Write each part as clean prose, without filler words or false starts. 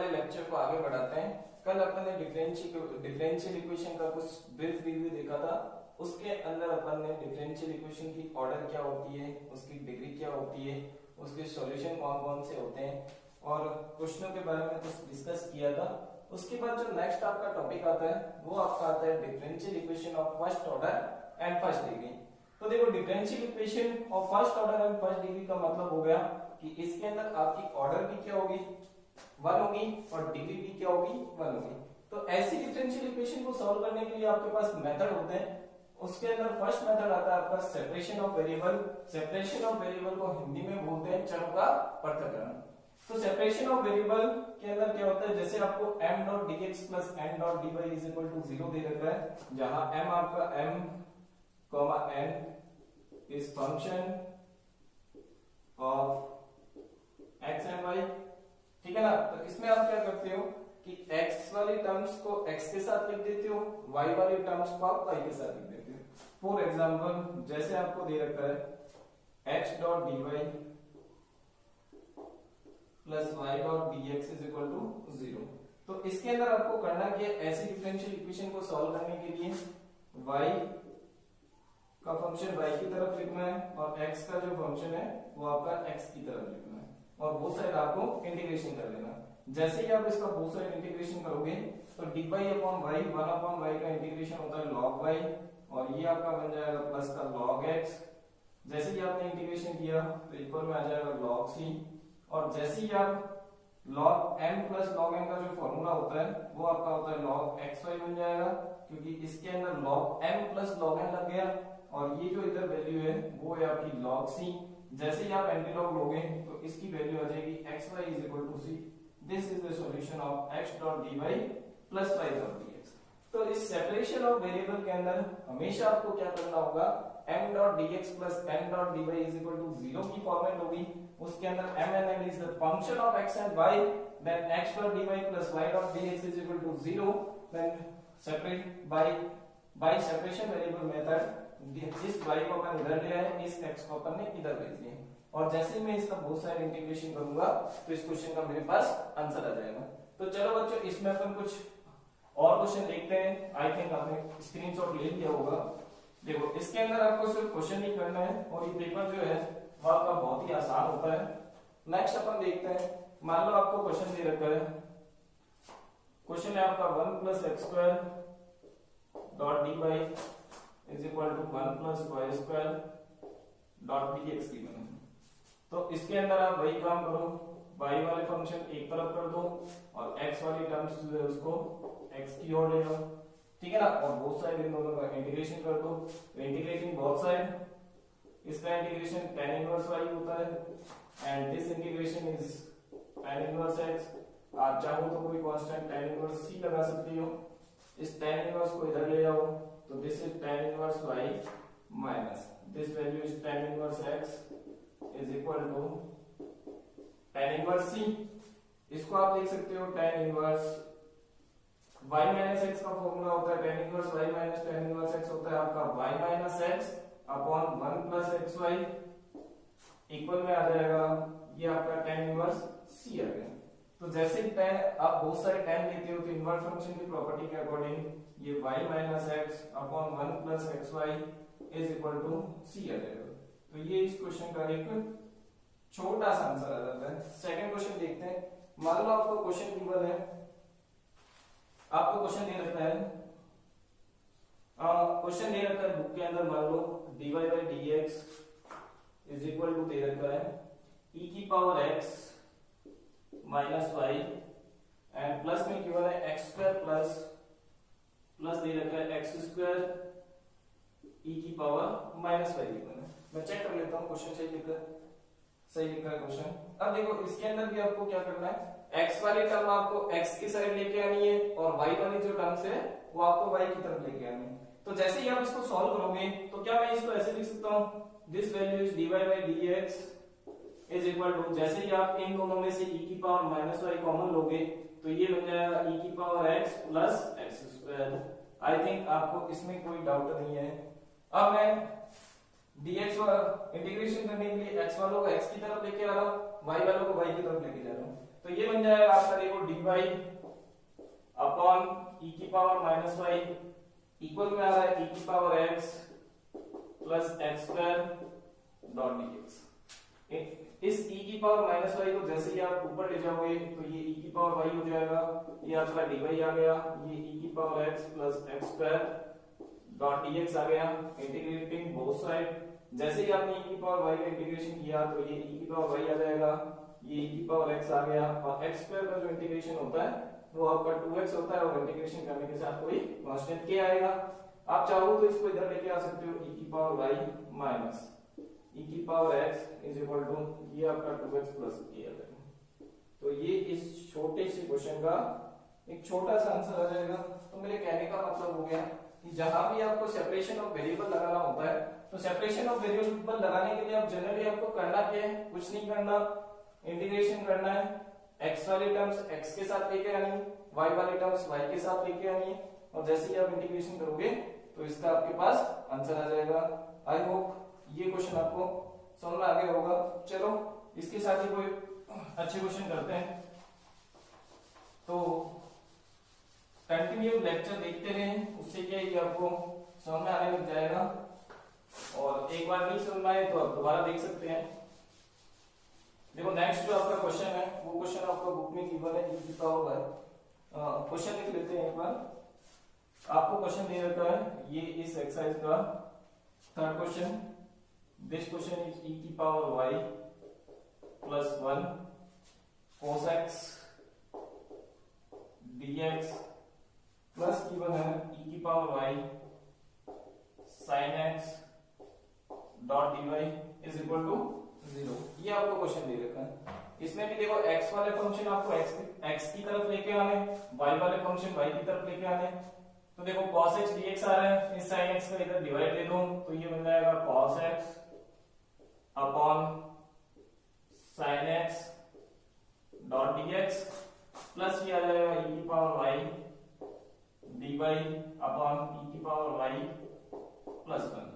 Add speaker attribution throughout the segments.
Speaker 1: वाले लेक्चर को आगे बढ़ाते हैं। कल अपन ने डिफरेंशियल इक्वेशन का कुछ ब्रीफ रिव्यू देखा था। उसके अंदर अपन ने डिफरेंशियल इक्वेशन की ऑर्डर क्या होती है, उसकी डिग्री क्या होती है, उसके सॉल्यूशन कौन कौन से होते हैं और क्वेश्चनों के बारे में कुछ डिस्कस किया था। उसके बाद जो नेक्स्ट आपका टॉपिक आता है वो आपका आता है differential equation of first order and first degree. तो देखो differential equation of first order and first degree का मतलब हो गया कि इसके अंदर आपकी ऑर्डर भी क्या होगी, 1 होगी और डिग्री भी क्या होगी, 1 होगी। तो ऐसी डिफरेंशियल इक्वेशन को सॉल्व करने के लिए आपके पास मेथड होते हैं। उसके अंदर फर्स्ट मेथड आता है आपका separation of variable. Separation of variable को हिंदी में बोलते हैं चरों का पृथक्करण। तो सेपरेशन ऑफ वेरिएबल के अंदर क्या होता है, जैसे आपको m dot dx plus n dot dy is equal to 0 दे रखा है, जहां m आपका m n is function of x and y, ठीक है ना। तो इसमें आप क्या करते हो कि x वाली टर्म्स को x के साथ लिख देते हो, y वाली टर्म्स को आप y के साथ लिख देते हो। फॉर एग्जांपल जैसे आपको दे रखा है x dot dy plus y dot dx is equal to 0। तो इसके अंदर आपको करना क्या है, ऐसी डिफरेंशियल इक्वेशन को सॉल्व करने के लिए y का फंक्शन y की तरफ लिखना है और x का जो फंक्शन है वो आपका x की तरफ लिखना है और बोथ साइड आपको इंटीग्रेशन कर लेना। जैसे ही आप इसका बोथ साइड इंटीग्रेशन करोगे तो dy अपॉन y 1 अपॉन y का इंटीग्रेशन होता है log y और ये आपका बन जाएगा प्लस का log x। जैसे ही आपने इंटीग्रेशन किया तो इक्वल में आ जाएगा log c और जैसे ही आप log m plus log n का जो फॉर्मूला होता है वो आपका होता है log xy बन जाएगा, क्योंकि इसके अंदर log m plus log n लग गया और ये जो इधर वैल्यू है वो है आपकी log c। जैसे ही आप एंटीलॉग लोगे तो इसकी वैल्यू आ जाएगी xy is equal to c। This is the solution of x dot dy plus y dot dx। तो इस सेपरेशन ऑफ वेरिएबल के अंदर हमेशा आपको क्या करना होगा, m dot dx plus n dot dy is equal to 0 की फॉर्मेट होगी। उसके अंदर m and n is the function of x and y, then x dot dy plus y dot dx is equal to 0, then separate by separation variable method इस y को अपन इधर ले आए, इस x को अपन ने इधर भेज दिया और जैसे ही मैं इसका बोथ साइड इंटीग्रेशन करूंगा तो इस क्वेश्चन का मेरे पास आंसर आ जाएगा। तो चलो बच्चों इसमें अपन कुछ और क्वेश्चन देखते हैं। आई थिंक आपने स्क्रीनशॉट ले लिया होगा। देखो इसके अंदर आपको सिर्फ क्वेश्चन ही करना है और ये पेपर जो है वो आपका बहुत ही आसान होता है। नेक्स्ट अपन देखते हैं, मान लो आपको क्वेश्चन दे रखा है, क्वेश्चन है आपका 1 plus x square dot d y is equal to 1 plus y square dot d x given है। तो इसके अंदर आप वही काम करो, y वाले फंक्शन एक तरफ कर दो और x वाली टर्म्स जो है उसको x की ओर ले लो, ठीक है ना, और बोथ साइड इन दोनों का इंटीग्रेशन कर दो। इंटीग्रेटिंग बोथ साइड, इसका इंटीग्रेशन tan इनवर्स y होता है and this integration is tan inverse x। आप चाहो तो कोई कांस्टेंट tan इनवर्स c लगा सकते हो। इस tan इनवर्स को इधर ले जाओ तो this is tan inverse y minus this value is tan inverse x is equal to tan inverse c। इसको आप देख सकते हो tan inverse y minus x का फॉर्मूला होता है tan inverse y minus tan inverse x होता है आपका y minus x upon 1 plus xy equal में आ जाएगा ये आपका tan इनवर्स c आ गया। तो जैसे ही tan आप बहुत सारे tan लेते हो तो इनवर्स फंक्शन की प्रॉपर्टी के अकॉर्डिंग ये y minus x upon 1 plus xy is equal to c आ जाएगा। तो ये इस क्वेश्चन का एक छोटा सा आंसर आ जाता है। सेकंड क्वेश्चन देखते हैं। मान लो आपको क्वेश्चन गिवन है, आपको क्वेश्चन दे रखा है, क्वेश्चन दे रखा है बुक के अंदर, मान लो dy by dx is equal to दे रखा है e की power x minus y and plus में गिवन है एक्स स्क्वायर प्लस दे रखा है एक्स स्क्वायर e की पावर माइनस वाई गिवन है। मैं चेक कर लेता हूँ क्वेश्चन सही लिखा है क्वेश्चन। अब देखो इसके अंदर भी आपको क्या करना है, x वाली टर्म आपको x की साइड लेके आनी है और y वाली जो टर्म्स है वो आपको y की तरफ लेके आनी है। तो जैसे ही आप इसको सॉल्व करोगे तो क्या मैं इसको ऐसे लिख सकता हूँ, this value is dy by dx is equal to, जैसे ही आप इन दोनों में से e की पावर माइनस वाई कॉमन लोगे तो ये बन जाएगा e की power x plus x square. I think आपको इसमें कोई डाउट नहीं है। अब मैं dx इंटीग्रेशन करने के लिए x वालों को x की तरफ लेके आ रहा हूँ, y वालों को y की तरफ लेके जा रहा हूँ। तो ये बन जाएगा आपका देखो dy अपॉन e की पावर माइनस वाई इक्वल में आ रहा है e की power x plus x square dot dx। इस e की पावर माइनस वाई को जैसे ही आप ऊपर ले जाओगे तो ये e की पावर y हो जाएगा, ये आपका dy आ गया, ये e की power x plus x square dot dx आ गया। इंटीग्रेटिंग बोथ साइड, जैसे ही आपने e की पावर y का इंटीग्रेशन किया तो ये e की पावर y आ जाएगा, ये e की पावर x आ गया, और x स्क्वायर का जो इंटीग्रेशन होता है वो आपका 2x होता है, और इंटीग्रेशन करने के साथ कोई कांस्टेंट k आएगा। आप चाहो तो इसको इधर लेके आ सकते हो, e की पावर y माइनस e की power x is equal to ये आपका 2x प्लस k आ जाएगा। तो ये इस छोटे से क्वेश्चन का एक छोटा सा आंसर आ जाएगा। तो मेरे कहने का मतलब हो गया कि जहां भी आपको सेपरेशन ऑफ वेरिएबल लगाना होता है तो सेपरेशन ऑफ वेरिएबल लगाने के लिए आप जनरली आपको करना क्या है, कुछ नहीं करना, इंटीग्रेशन करना है। x वाले टर्म्स x के साथ लेके आनी है, y वाले टर्म्स y के साथ लेके आनी है, और जैसे ही आप इंटीग्रेशन करोगे तो इसका आपके पास आंसर आ जाएगा। आई होप ये क्वेश्चन आपको समझ में आ गया होगा। चलो इसके साथ ही कोई अच्छे क्वेश्चन करते हैं। तो कंटिन्यू लेक्चर देखते रहें, उससे क्या है कि आपको समझ में आने लग जाएगा, और एक बार नहीं समझ में आए तो आप दोबारा देख सकते हैं। देखो नेक्स्ट जो आपका क्वेश्चन है वो क्वेश्चन आपका बुक में गिवन है, e की पावर y। क्वेश्चन लिख लेते हैं एक बार। आपको क्वेश्चन दे रखा है, ये इस एक्सरसाइज का third question. This question is e की power y plus 1 cos x dx plus given है e की power y sin x dot dy is equal to 0। ये आपको क्वेश्चन दे रखा है। इसमें भी देखो x वाले फंक्शन आपको x की तरफ लेके आने, y वाले फंक्शन y की तरफ लेके आने। तो देखो cos x dx आ रहा है, इस sin x का इधर डिवाइड ले दो तो ये बन जाएगा cos x upon sin x dot dx plus ये आ जाएगा e की power y dy upon e की power y plus 1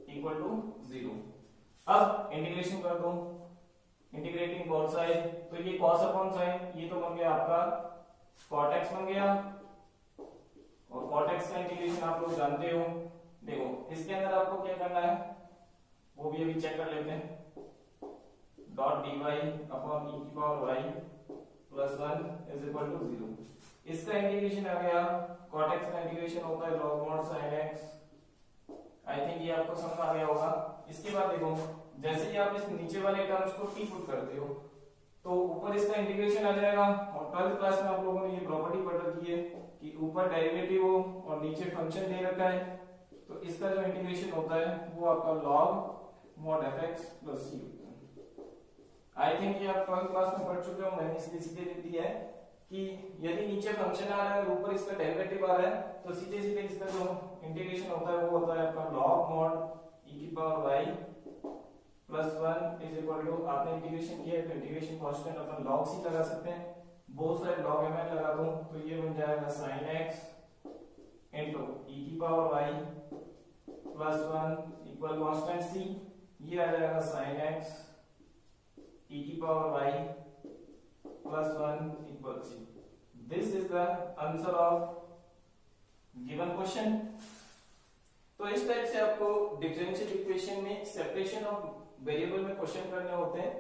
Speaker 1: equal to 0। अब इंटीग्रेशन कर दो, इंटीग्रेटिंग बोथ साइड, तो ये cos अपॉन sin ये तो बन गया आपका cot x बन गया, और cot x का इंटीग्रेशन आप लोग जानते हो। देखो इसके अंदर आपको क्या करना है वो भी अभी चेक कर लेते हैं। डॉट dy अपॉन e की power y plus 1 is equal to 0। इसका इंटीग्रेशन आ गया, cot x का इंटीग्रेशन होता है log mod sin x। I think ये आपको समझ आ गया होगा। इसके बाद देखो जैसे ही आप इस नीचे वाले टर्म्स को t पुट करते हो तो ऊपर इसका इंटीग्रेशन आ जाएगा, और 12th क्लास में आप लोगों ने ये प्रॉपर्टी पढ़ रखी है कि ऊपर डेरिवेटिव हो और नीचे फंक्शन दे रखा है, तो इसका जो इंटीग्रेशन होता है वो आपका log mod fx plus c होता है। आई थिंक ये आप 12th क्लास में पढ़ चुके हो, मैंने इसलिए सीधे लिख दिया है कि यदि नीचे फंक्शन आ रहा है और ऊपर इसका डेरिवेटिव आ रहा है तो सीधे सीधे इसका जो इंटीग्रेशन होता है वो होता है आपका log mod e की power y plus 1 is equal to, आपने इंटीग्रेशन किया है तो इंटीग्रेशन कांस्टेंट अपन log c लगा सकते हैं, बोथ साइड log mn लगा दूं तो ये बन जाएगा sin x इनटू e की power y plus 1 equal constant c, ये आ जाएगा sin x e की power y plus 1 equal c। This is the answer of given question. तो इस टाइप से आपको डिफरेंशियल इक्वेशन में सेपरेशन ऑफ वेरिएबल में क्वेश्चन करने होते हैं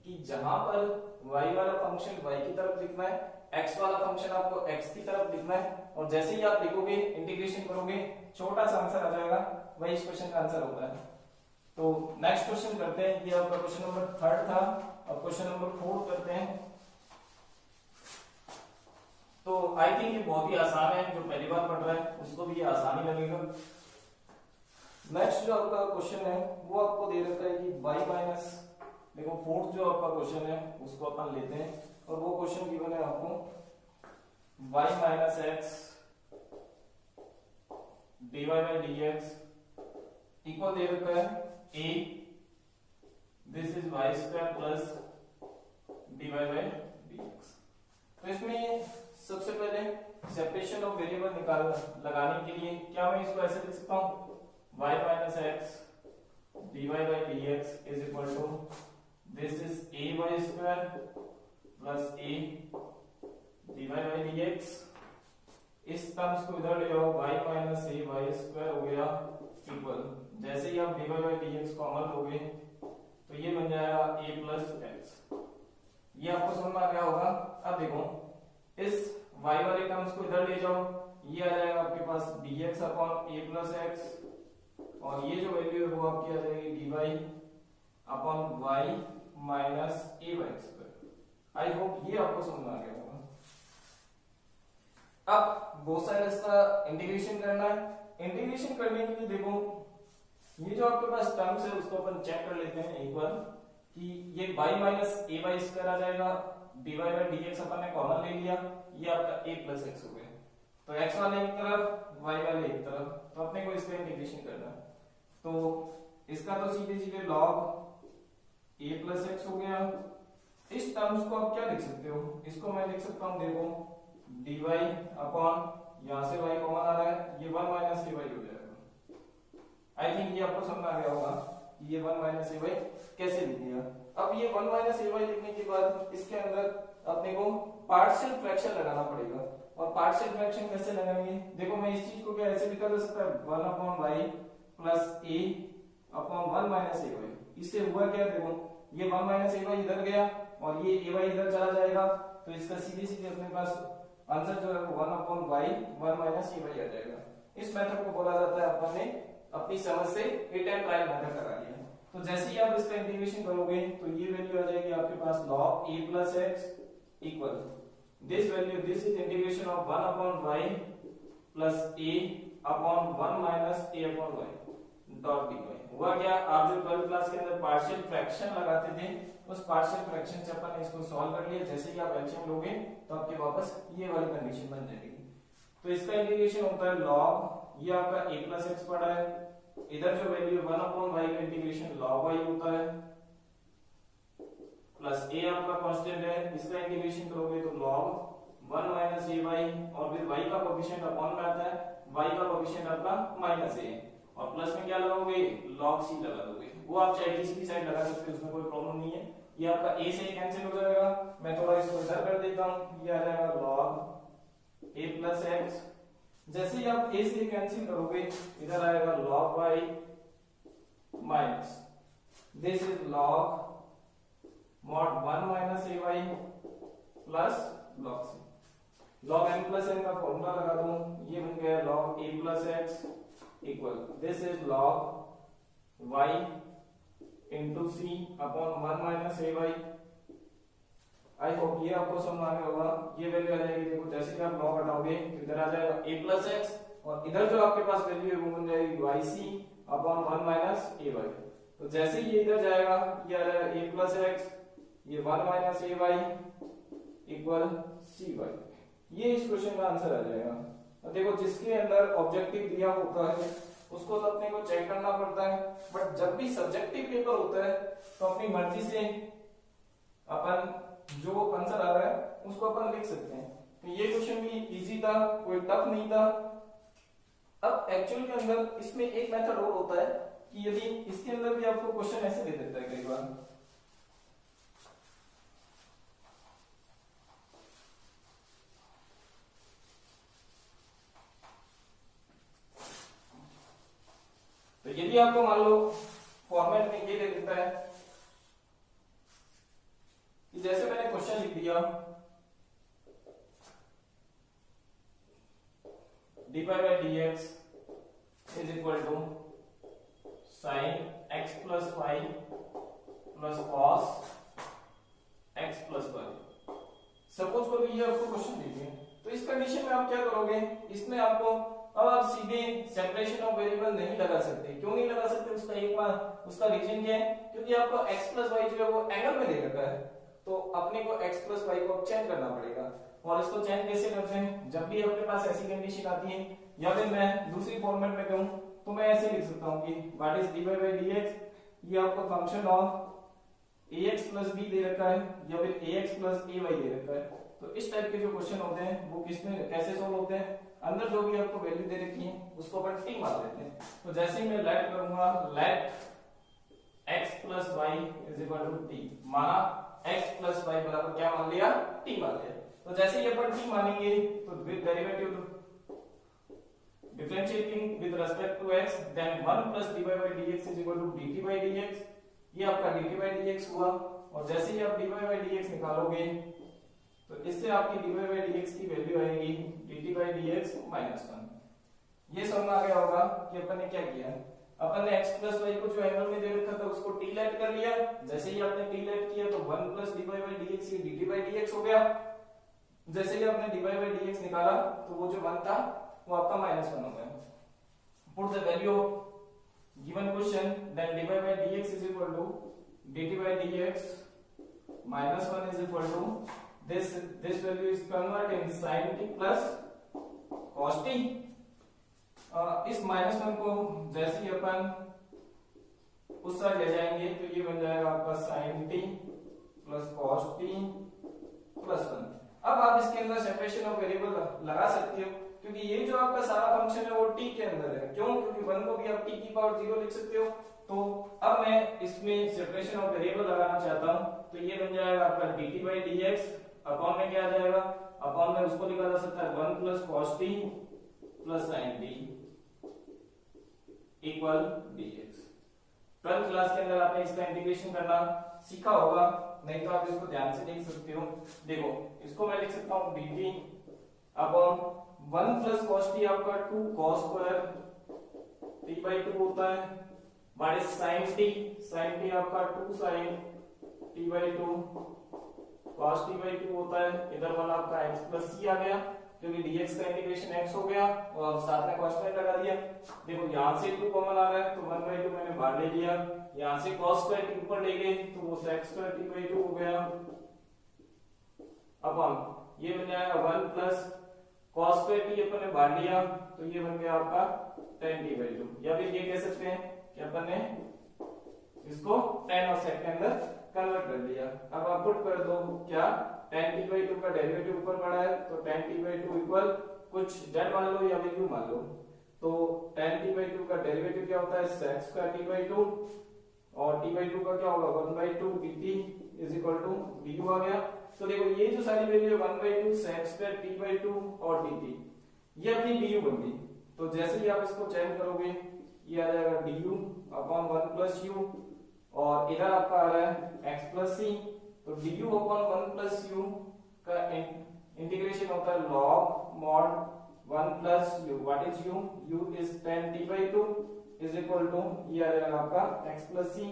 Speaker 1: कि जहां पर y वाला फंक्शन y की तरफ लिखना है, x वाला फंक्शन आपको x की तरफ लिखना है, और जैसे ही आप लिखोगे इंटीग्रेशन करोगे छोटा सा आंसर आ जाएगा, वही इस क्वेश्चन का आंसर होता है। तो नेक्स्ट क्वेश्चन करते हैं, ये आपका क्वेश्चन नंबर 3 था। अब क्वेश्चन नंबर 4 करते हैं। तो आई थिंक ये बहुत ही आसान है, जो पहली बार पढ़ रहा है उसको भी ये आसान ही लगेगा। नेक्स्ट जो आपका क्वेश्चन है वो आपको दे रखा है कि y माइनस, देखो फोर्थ जो आपका क्वेश्चन है उसको अपन लेते हैं, और वो क्वेश्चन गिवन है आपको y minus x dy by dx equal दे रखा है a, this is y square plus dy by dx। तो इसमें सबसे पहले सेपरेशन ऑफ वेरिएबल लगाने के लिए क्या मैं इसको ऐसे लिख सकता हूं, y minus x dy by dx is equal to this is a y square plus a dy by dx। इस टर्म्स को इधर ले आओ, y minus a y square हो गया इक्वल, जैसे ही आप dy बाई dx कॉमन लोगे तो ये बन जाएगा a प्लस एक्स। ये आपको समझ में आ गया होगा। अब देखो इस y वाले टर्म्स को इधर ले जाओ, ये आ जाएगा आपके पास dx upon a plus x, और ये जो वैल्यू है वो आपकी आ जाएगी dy अपॉन y minus a y square. I hope ये आपको समझ में आ गया होगा। अब बोथ साइड इसका इंटीग्रेशन करना है। इंटीग्रेशन करने के लिए देखो ये जो आपके पास टर्म्स है उसको अपन चेक कर लेते हैं एक बार कि ये y minus a y square आ जाएगा, dy बाई dx अपन ने कॉमन ले लिया, ये आपका a प्लस एक्स हो गया। तो x वाले एक तरफ y वाले एक तरफ, तो अपने को इसका इंटीग्रेशन करना है। तो इसका तो सीधे सीधे log a प्लस एक्स हो गया। इस टर्म्स को आप क्या लिख सकते हो, इसको मैं लिख सकता हूं देखो dy अपॉन यहां से y कॉमन आ रहा है, ये 1 माइनस ए वाई हो जाएगा। आई थिंक ये आपको समझ आ गया होगा कि ये 1 माइनस ए वाई कैसे लिख दिया। अब ये 1 माइनस ए वाई लिखने के बाद इसके अंदर अपने को पार्शियल फ्रैक्शन लगाना पड़ेगा। और पार्शियल फ्रैक्शन कैसे लगाएंगे, देखो मैं इस चीज को क्या ऐसे लिखा जा सकता है 1 upon y plus A upon 1 minus a Y. इससे हुआ क्या, देखो ये 1 माइनस ए वाई इधर गया और ये ए वाई इधर चला जाएगा, तो इसका सीधे सीधे अपने पास आंसर जो है वो 1 upon Y 1 minus a Y आ जाएगा। इस मेथड को बोला जाता है अपन ने अपनी समझ से हिट एंड ट्रायल मेथड करा लिया। तो जैसे ही आप इसका इंटीग्रेशन करोगे तो ये वैल्यू आ जाएगी आपके पास log a plus x equal this value, this is integration of 1 upon y plus a upon 1 minus a upon y dot dy। हुआ क्या, आप जो 12th क्लास के अंदर पार्शियल फ्रैक्शन लगाते थे उस पार्शियल फ्रैक्शन से अपन ने इसको सॉल्व कर लिया। जैसे ही आप एलसीएम लोगे तो आपके वापस ये वाली कंडीशन बन जाएगी। तो इसका इंटीग्रेशन होता है log, ये आपका a प्लस एक्स पड़ा है, इधर जो वैल्यू 1 अपॉन वाई का इंटीग्रेशन log y होता है प्लस a आपका कांस्टेंट है, इसका इंटीग्रेशन करोगे तो log 1 माइनस ए वाई, और फिर y का कोएफिशिएंट अपॉन में आता है, y का कोएफिशिएंट आपका माइनस a, और प्लस में क्या लगाओगे log c लगा दोगे। वो आप चाहे किसी भी साइड लगा सकते हो, उसमें कोई प्रॉब्लम नहीं है। ये आपका a से कैंसिल हो जाएगा, मैं थोड़ा इसको इधर कर देता हूं, ये आ जाएगा log a प्लस एक्स। जैसे ही आप a से कैंसिल करोगे इधर आएगा log y minus this is log mod 1 minus a y plus log c। log m plus n का फॉर्मूला लगा दूं, ये बन गया log a plus x equal this is log y into c upon 1 minus a y. I hope ये आपको समझ आ गया होगा। ये वैल्यू आ जाएगी, देखो जैसे कि आप log हटाओगे तो इधर आ जाएगा a प्लस एक्स, और इधर जो आपके पास वैल्यू है वो बन जाएगी Y C upon 1 minus a Y. तो जैसे ही ये इधर जाएगा ये आ जाएगा a प्लस एक्स, ये 1 minus a Y equal C Y. ये इस क्वेश्चन का आंसर आ जाएगा। और देखो जिसके अंदर ऑब्जेक्टिव दिया होता है उसको तो अपने को चेक करना पड़ता है, बट जब भी सब्जेक्टिव पेपर होता है तो अपनी मर्जी से अपन जो आंसर आ रहा है उसको अपन लिख सकते हैं। तो ये क्वेश्चन भी इजी था, कोई टफ नहीं था। अब एक्चुअल के अंदर इसमें एक मेथड और होता है कि यदि इसके अंदर भी आपको क्वेश्चन ऐसे दे देता है कई बार, तो यदि आपको मान लो फॉर्मेट में ये दे देता है कि जैसे मैंने क्वेश्चन लिख दिया dy by dx is equal to sin x plus y plus cos x plus y। Suppose करो ये आपको क्वेश्चन दीजिए, तो इस कंडीशन में आप क्या करोगे, इसमें आपको अब आप सीधे सेपरेशन ऑफ वेरिएबल नहीं लगा सकते। क्यों नहीं लगा सकते, उसका रीजन क्या है, क्योंकि आपको x plus y जो है वो एंगल में दे रखा है, तो अपने को x plus y को चेंज करना पड़ेगा। और इसको चेंज कैसे करते हैं, जब भी आपके पास ऐसी कंडीशन आती है, या फिर मैं दूसरी फॉर्मेट में कहूं तो मैं ऐसे लिख सकता हूं कि what is dy by dx, ये आपको function of ax plus b दे रखा है या फिर ax plus ay दे रखा है। तो इस टाइप के जो क्वेश्चन होते हैं वो किसमें कैसे सोल्व होते हैं, अंदर जो भी आपको वैल्यू दे रखी है उसको अपन टी मार देते हैं। तो जैसे ही मैं लेट करूंगा, let x plus y is equal to t, माना x प्लस वाई बराबर क्या मान लिया, t मान लिया। तो जैसे ही अपन t मानेंगे तो with derivative differentiating with respect to x, then 1 plus dy by dx is equal to dt by dx, ये आपका dt by dx हुआ। और जैसे ही आप dy by dx निकालोगे तो इससे आपकी dy by dx की वैल्यू आएगी dt by dx माइनस 1। ये समझ में आ गया होगा कि अपन ने क्या किया, अपन ने x प्लस y को जो एंगल में दे रखा था उसको t लेट कर लिया। जैसे ही आपने t लेट किया तो 1 प्लस dy by dx ये dt by dx हो गया। जैसे ही आपने dy by dx निकाला तो वो जो 1 था वो आपका माइनस 1 हो गया। Put the value given question, then dy by dx is equal to dt by dx minus 1 is equal to this value is convert in sin t plus cos t। इस माइनस 1 को जैसे ही अपन उस side ले जाएंगे तो ये बन जाएगा आपका sin t plus cos t plus 1। अब आप इसके अंदर सेपरेशन ऑफ वेरिएबल लगा सकते हो, क्योंकि ये जो आपका सारा फंक्शन है वो t के अंदर है। क्यों? क्योंकि 1 को भी आप t की पावर 0 लिख सकते हो। तो अब मैं इसमें सेपरेशन ऑफ वेरिएबल लगाना चाहता हूं, तो ये बन जाएगा आपका dt by dx अपॉन में क्या आ जाएगा, अपॉन में उसको लिखा जा सकता है 1 plus cos t plus sin t equal dx। 12th class के अंदर आपने इसका इंटीग्रेशन करना सीखा होगा, नहीं तो आप इसको ध्यान से देख सकते हो। देखो इसको मैं लिख सकता हूं dt upon 1 plus cos t आपका 2 cos स्क्वायर t by 2 होता है, व्हाट इज sin t आपका 2 sin t by 2 cos t by 2 होता है। इधर वाला आपका x plus c आ गया, क्योंकि dx का इंटीग्रेशन x हो गया और साथ में कांस्टेंट लगा दिया। देखो यहां से 2 कॉमन आ रहा है तो 1 by 2 मैंने बाहर ले लिया, यहां से cos स्क्वायर t ऊपर ले गए तो वो sec स्क्वायर t by 2 हो गया अपॉन ये बन जाएगा 1 plus cos स्क्वायर t अपन ने बाहर लिया तो ये बन गया आपका tan t by 2। या फिर ये कह सकते हैं कि अपन ने इसको tan और sec के अंदर कन्वर्ट कर लिया। अब आप पुट कर दो क्या, tan t by 2 का डेरिवेटिव ऊपर पड़ा है तो tan t by 2 इक्वल कुछ z मान लो या फिर u मान लो। तो tan t by 2 का डेरिवेटिव क्या होता है sec स्क्वायर t by 2 और t by 2 का क्या होगा 1 by 2 dt is equal to du आ गया। तो देखो ये जो सारी वैल्यू है 1 by 2 sec square t by 2 और dt ये अपनी du बन गई। तो जैसे ही आप इसको चेंज करोगे ये आ जाएगा du अपॉन 1 प्लस u और इधर आपका आ रहा है x प्लस c। तो du अपॉन 1 प्लस u का इंटीग्रेशन होता है log mod 1 plus u, what is u, u इज tan t by 2 is equal to ये आ जाएगा आपका x प्लस c।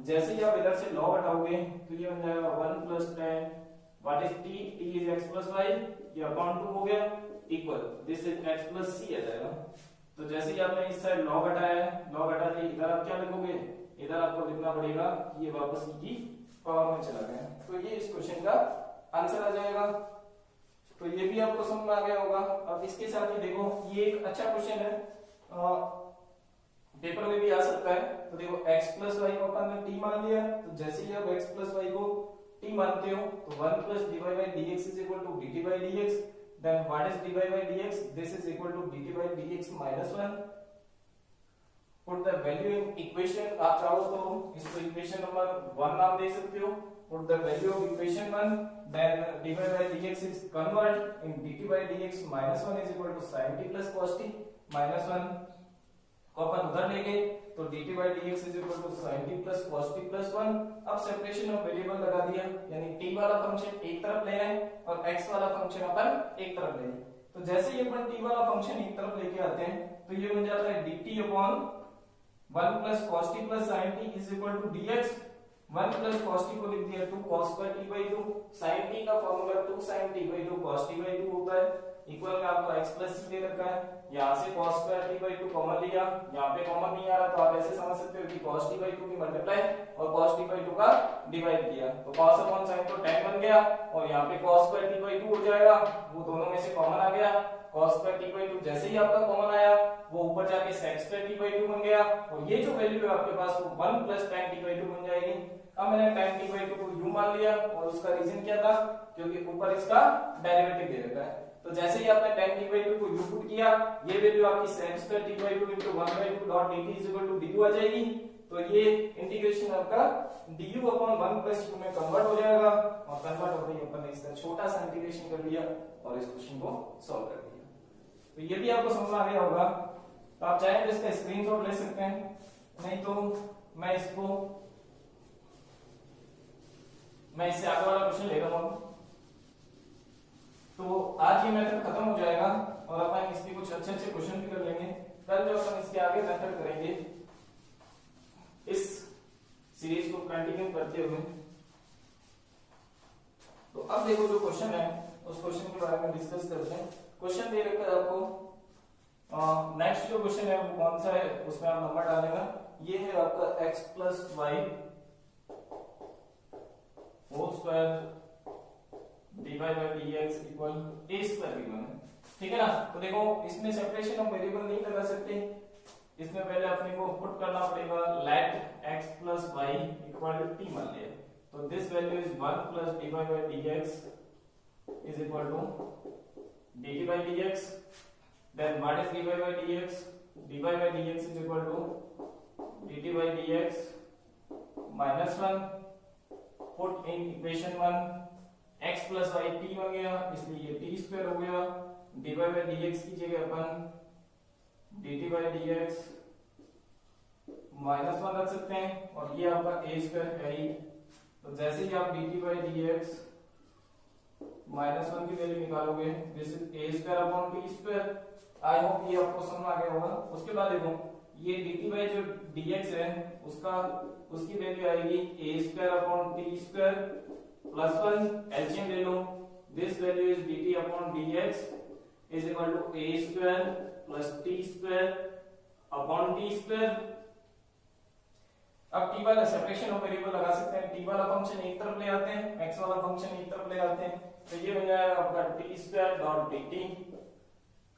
Speaker 1: जैसे ही आप इधर से log हटाओगे तो ये बन जाएगा 1 plus tan what is t, t is x plus y, ये अपॉन 2 हो गया equal this is x plus c आ जाएगा। तो जैसे ही आपने इस साइड log हटाया है, log हटा के इधर आप क्या लिखोगे, इधर आपको लिखना पड़ेगा ये वापस e की पावर में चला गया। तो ये इस क्वेश्चन का आंसर आ जाएगा। तो ये भी आपको समझ में आ गया होगा। अब इसके साथ ही देखो ये एक अच्छा क्वेश्चन है, पेपर में भी आ सकता है। तो देखो x प्लस वाई को अपन ने t मान लिया, तो जैसे ही आप x प्लस वाई को t मानते हो तो 1 plus dy by dx is equal to dt by dx, then what is dy by dx, this is equal to dt by dx minus 1। put the value in equation, आप चाहो तो इसको equation number 1 नाम दे सकते हो। put the value of equation 1, then dy by dx is convert in dt by dx minus 1 is equal to sin t plus cos t minus 1 को अपन उधर ले गए तो dt by dx is equal to sin t plus cos t plus 1। अब separation of variable लगा दिया, यानी t वाला फंक्शन एक तरफ ले आए और x वाला फंक्शन अपन एक तरफ ले आए। तो जैसे ही अपन t वाला फंक्शन एक तरफ लेके आते हैं तो ये बन जाता है dt upon 1 plus cos t plus sin t is equal to dx। 1 plus cos t को लिख दिया 2 cos square t by 2, sin t का formula 2 sin t by 2 cos t by 2 होता है, इक्वल में आपको x plus c दे रखा है। यहाँ से cos square t by 2 common लिया, यहाँ पे कॉमन नहीं आ रहा तो आप ऐसे समझ सकते हो कि cos t by 2 की मल्टीप्लाई और cos t by 2 का डिवाइड किया तो cos अपॉन sin तो tan बन गया और यहाँ पे cos square t by 2 हो जाएगा, वो दोनों में से कॉमन आ गया। cos square t by 2 जैसे ही आपका कॉमन आया वो ऊपर जाके sec square t by 2 बन गया और ये जो वैल्यू है आपके पास वो 1 plus tan t by 2 बन जाएगी। अब मैंने tan t by 2 को u मान लिया और उसका रीजन क्या था, क्योंकि ऊपर इसका डेरिवेटिव दे रखा है। तो जैसे ही आपने tan t by 2 को u पुट किया ये वैल्यू आपकी sec square t by 2 into 1 by 2 dot dt is equal to du आ जाएगी। तो ये इंटीग्रेशन आपका du अपॉन 1 प्लस u में कन्वर्ट हो जाएगा, और कन्वर्ट होते ही अपन ने इसका छोटा सा इंटीग्रेशन कर लिया और इस क्वेश्चन को सॉल्व कर दिया। तो ये भी आपको समझ में आ गया होगा। तो आप चाहें तो इसका स्क्रीनशॉट ले सकते हैं, नहीं तो मैं इससे आगे वाला क्वेश्चन ले रहा हूं। तो आज ये मेथड खत्म हो जाएगा और अपन इसके कुछ अच्छे अच्छे क्वेश्चन भी कर लेंगे। कल जो अपन इसके आगे मेथड करेंगे इस सीरीज को कंटिन्यू करते हुए। तो अब देखो जो क्वेश्चन है उस क्वेश्चन के बारे में डिस्कस करते हैं। क्वेश्चन दे रखा है आपको, नेक्स्ट जो क्वेश्चन है वो कौन सा है उसमें आप नंबर डालेगा। ये है आपका x plus y whole square dy by dx equal a square given है, ठीक है ना। तो देखो इसमें सेपरेशन ऑफ वेरिएबल नहीं लगा सकते, इसमें पहले अपने को पुट करना पड़ेगा let x plus y equal to t मान लिया। तो this value is 1 plus dy by dx is equal to dt by dx, then what is dy by dx? dy by dx is equal to dt by dx minus 1, put in equation 1, x plus y t बन गया इसलिए ये t square हो गया, dy by dx की जगह अपन dt by dx minus 1 रख सकते हैं और ये आपका a स्क्वायर है ही। तो जैसे ही आप dt by dx माइनस 1 की वैल्यू निकालोगे this is a square upon t square. I hope ये आपको समझ में आ गया होगा। उसके बाद देखो ये dt by जो dx है उसकी वैल्यू आएगी a square upon t square plus 1 LCM ले लो, this value is dt upon dx is equal to a square plus t square upon t square. अब t वाला सेपरेशन ऑफ वेरिएबल लगा सकते हैं, t वाला फंक्शन एक तरफ ले आते हैं, x वाला फंक्शन एक तरफ ले आते हैं। तो ये बन जाएगा आपका t square dot dt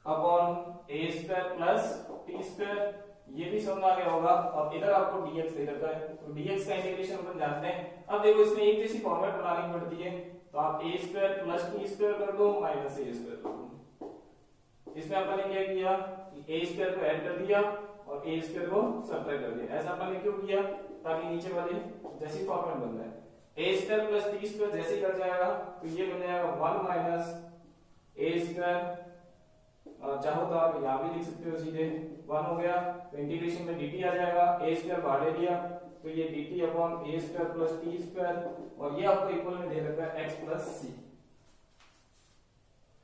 Speaker 1: upon a square plus t square. ये भी समझ आ गया होगा। अब इधर आपको dx दे रखा है तो dx का इंटीग्रेशन अपन जानते हैं। अब देखो इसमें एक जैसी फॉर्मेट बनानी पड़ती है, तो आप a square plus t square कर दो माइनस a स्क्वायर कर दो। इसमें अपन ने क्या किया, a स्क्वायर को ऐड कर दिया और a स्क्वायर को सब्ट्रैक्ट कर दिया। ऐसा अपन ने क्यों किया, ताकि नीचे वाले जैसी फॉर्मेट बन जाए। a square plus t square जैसे ही कर जाएगा तो ये बन जाएगा 1 माइनस a स्क्वायर, चाहो तो आप यहाँ भी लिख सकते हो सीधे 1 हो गया। तो इंटीग्रेशन में dt आ जाएगा, a स्क्वायर बाहर ले लिया तो ये dt upon a square plus t square, और ये आपको इक्वल में दे रखा है x प्लस c।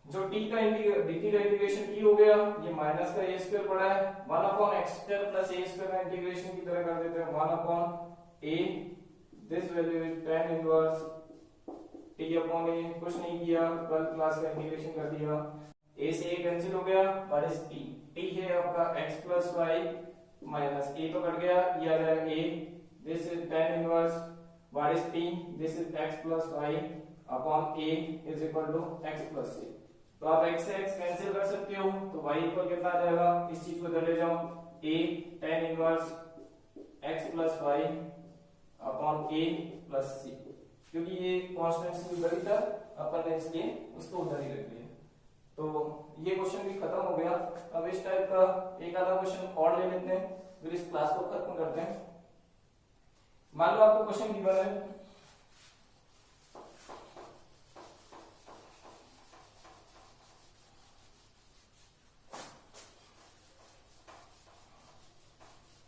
Speaker 1: जो dt का इंटीग्रेशन t हो गया, ये माइनस का a स्क्वायर पड़ा है, 1 upon x square plus a square का इंटीग्रेशन की तरह कर देते हैं 1 upon a, this value is tan inverse t upon a। कुछ नहीं किया, 12th क्लास का इंटीग्रेशन कर दिया, a से a कैंसिल हो गया, व्हाट इज t है आपका x plus y minus a तो कट गया, ये आ जाएगा a, this is tan inverse what is t, this is x plus y upon a is equal to x plus c। तो आप x से x कैंसिल कर सकते हो तो y इक्वल कितना आ जाएगा, इस चीज को इधर ले जाओ, a tan inverse x plus y upon a plus c, क्योंकि ये कांस्टेंट्स उधर ही था अपन ने इसलिए उसको उधर ही रख दिया। तो ये क्वेश्चन भी खत्म हो गया। अब इस टाइप का एक आधा क्वेश्चन और ले लेते हैं, फिर इस क्लास को खत्म करते हैं। मान लो आपको क्वेश्चन गिवन है,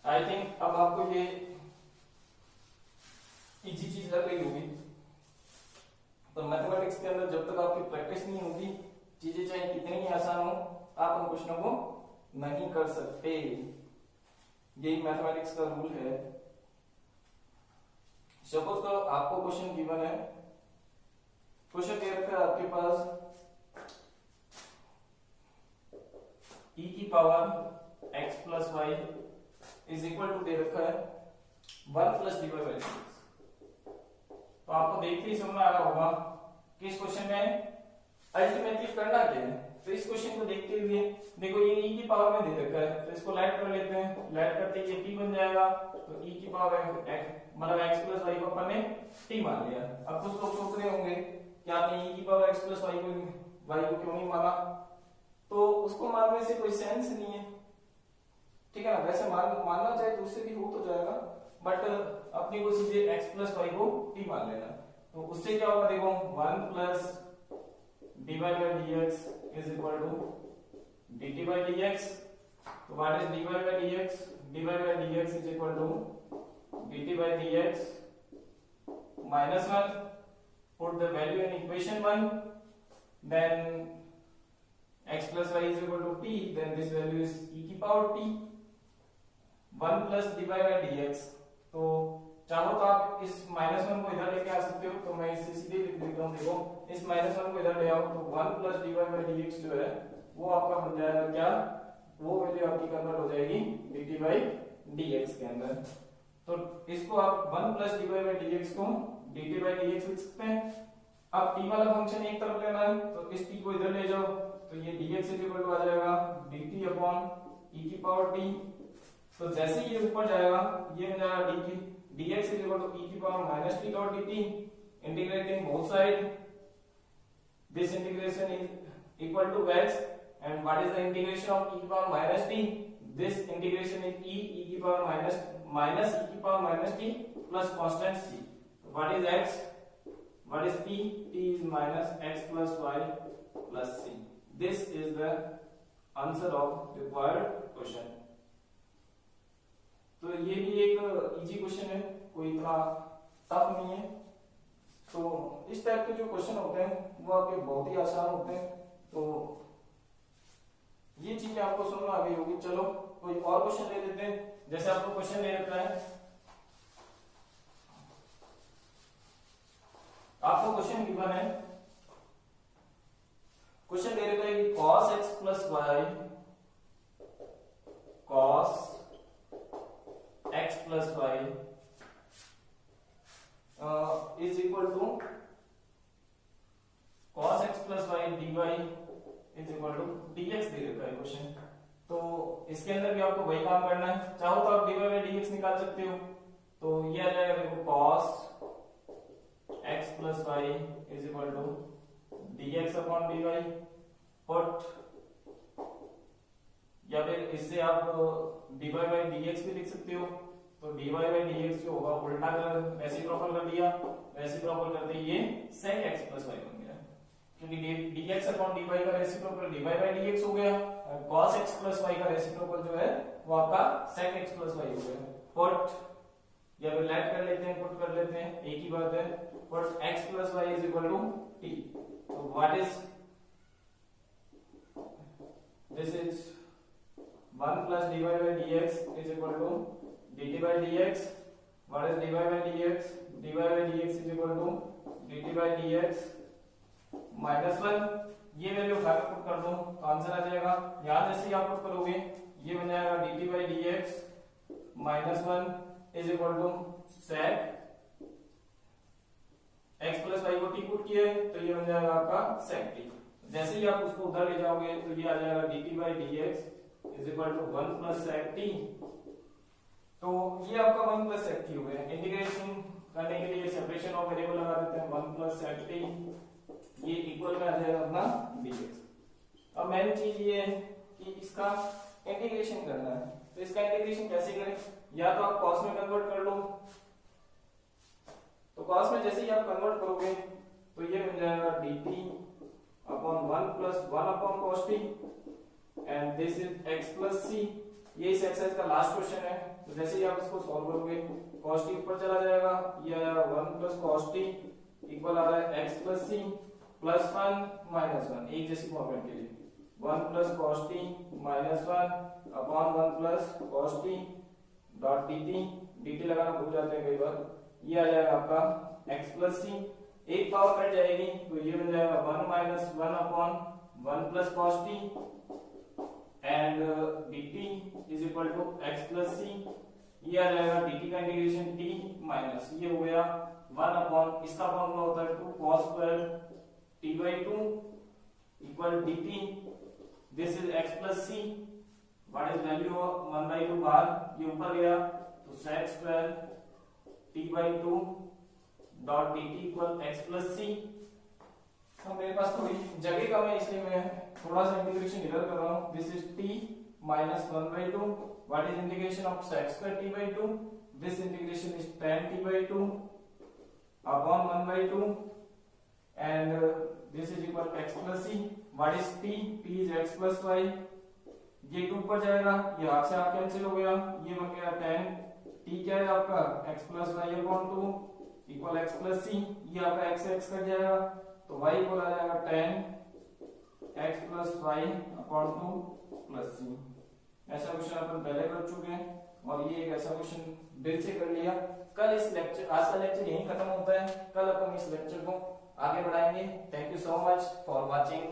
Speaker 1: आई थिंक अब आपको ये इजी चीज लग रही होगी। तो मैथमेटिक्स के अंदर जब तक आपकी प्रैक्टिस नहीं होगी, चीजें चाहे कितनी ही आसान हो, आप उन क्वेश्चनों को नहीं कर सकते। यही मैथमेटिक्स का रूल है। सपोज करो आपको क्वेश्चन गिवन है, क्वेश्चन दे रखा है आपके पास e की power x plus y is equal to दे रखा है 1 प्लस dy बाई dx। तो आपको देखते ही समझ में आ रहा होगा कि इस क्वेश्चन में अल्टीमेटली करना क्या है। तो इस क्वेश्चन को देखते हुए देखो ये e की पावर में दे रखा है, तो इसको लाइट कर लेते हैं, लाइट करते ही ये t बन जाएगा। तो e की पावर मतलब x प्लस वाई को अपन ने t मान लिया। अब कुछ लोग सोच रहे होंगे कि आपने e की पावर x प्लस वाई को क्यों नहीं माना, तो उसको मानने से कोई सेंस नहीं है, ठीक है ना। वैसे मानना चाहे तो उससे भी हो तो जाएगा, बट अपनी को सीधे x प्लस वाई को t मान लेना। तो उससे क्या होगा देखो 1 plus dy by dx is equal to dt by dx। तो what is dy by dx? dy by dx is equal to dt by dx minus 1, put the value in equation 1, then x plus y is equal to t, then this value is e की power t 1 plus dy by dx। तो चाहो तो आप इस -1 को इधर लेके आ सकते हो, तो मैं इसे सीधे लिख देता हूँ। देखो इस -1 को इधर ले आओ तो 1 plus dy by dx जो है वो आपका बन जाएगा क्या, वो वैल्यू आपकी कन्वर्ट हो जाएगी dt by dx के अंदर। तो इसको आप 1 plus dy by dx को dt by dx लिख सकते हैं। अब t वाला फंक्शन एक तरफ लेना है तो इस t को इधर ले जाओ, तो ये dx इज इक्वल टू आ जाएगा dt अपॉन e की पावर t। तो जैसे ये ऊपर जाएगा ये हो जाएगा dx is equal to e की power minus t dot dt, integrating both side, this integration is equal to x and what is the integration of e की power minus t? This integration is e की power minus e की power minus t plus constant c। What is x? What is t? T is minus x plus y plus c. This is the answer of required question. तो ये भी एक easy question है, कोई इतना tough नहीं है। तो इस टाइप के जो क्वेश्चन होते हैं वो आपके बहुत ही आसान होते हैं। तो ये चीजें आपको समझ आ गई होगी। चलो कोई और क्वेश्चन ले लेते हैं। जैसे आपको क्वेश्चन ले रखा है, आपको क्वेश्चन गिवन है, क्वेश्चन दे रखा है कि cos x plus y cos x plus y is equal to cos x plus y dy is equal to dx दे रखा है क्वेश्चन। तो इसके अंदर भी आपको वही काम करना है। चाहो तो आप dy बाई dx निकाल सकते हो। तो ये आ जाएगा देखो cos x plus y is equal to dx upon dy, but या फिर इससे आप dy by dx भी लिख सकते हो। तो dy by dx जो होगा उल्टा कर रेसिप्रोकल कर दिया, रेसिप्रोकल करते ये sec x plus y बन गया, क्योंकि dx upon dy का रेसिप्रोकल dy by dx हो गया, cos x plus y का रेसिप्रोकल जो है वो आपका sec x plus y हो गया। but या फिर लेट कर लेते हैं, पुट कर लेते हैं, एक ही बात है। but x plus y is equal to t, so what is this is 1 plus dy by dx is equal to dt by dx। what is dy by dx? dy by dx is equal to dt by dx minus 1। ये value उठाकर put कर दो तो answer आ जाएगा। यहां जैसे ही आप पुट करोगे ये बन जाएगा dt by dx minus 1 is equal to sec x plus y को t पुट किया है तो ये बन जाएगा आपका sec t। जैसे ही आप उसको उधर ले जाओगे तो ये आ जाएगा dt by dx is equal to 1 plus sec t। तो ये आपका 1 plus sec t हो गया। इंटीग्रेशन करने के लिए सेपरेशन ऑफ वेरिएबल लगा देते हैं 1 plus sec t, ये इक्वल में आ जाएगा अपना dx। अब मेन चीज ये है कि इसका इंटीग्रेशन करना है। तो इसका इंटीग्रेशन कैसे करें? या तो आप cos में कन्वर्ट कर लो, तो cos में जैसे ही आप कन्वर्ट करोगे तो ये बन जाएगा dt upon 1 plus 1 upon cos t and this is x plus c। ये इस एक्सरसाइज का लास्ट क्वेश्चन है। तो जैसे ही आप इसको सॉल्व करोगे cos t ऊपर चला जाएगा, ये आएगा 1 प्लस cos t इक्वल आ रहा है x plus c plus 1 minus 1, एक जैसी फॉर्मेट के लिए 1 plus cos t minus 1 upon 1 plus cos t dot dt लगाना भूल जाते हैं कई बार। ये आ जाएगा आपका x प्लस c, एक पावर कट जाएगी तो ये बन जाएगा 1 minus 1 upon 1 plus cos t and dt is equal to x plus c। ये आ जाएगा dt का इंटीग्रेशन t माइनस ये हो गया 1 अपॉन, इसका फॉर्मूला होता है 2 cos square t by 2 equal dt, this is x plus c। What is value of 1 by 2 बाहर, ये ऊपर गया तो sec square t by 2 dot dt equal x plus c। तो मेरे पास थोड़ी जगह कम है इसलिए मैं थोड़ा सा इंटीग्रेशन इधर कर रहा हूं। This is t minus 1 by 2। What is integration of sec square t by 2? This integration is tan t by 2 upon 1 by 2 and this is equal x plus c. What is t? t is x plus y. ये 2 पर जाएगा, ये half से half cancel हो गया, ये बन गया tan t क्या है आपका x plus y upon 2 equal x plus c. ये आपका x x कट जाएगा तो y इक्वल आ जाएगा tan x plus y upon 2 plus c. ऐसा क्वेश्चन अपन पहले कर चुके हैं और ये एक ऐसा क्वेश्चन दिल से कर लिया। कल इस लेक्चर, आज का लेक्चर यहीं खत्म होता है, कल अपन इस लेक्चर को आगे बढ़ाएंगे। Thank you so much for watching.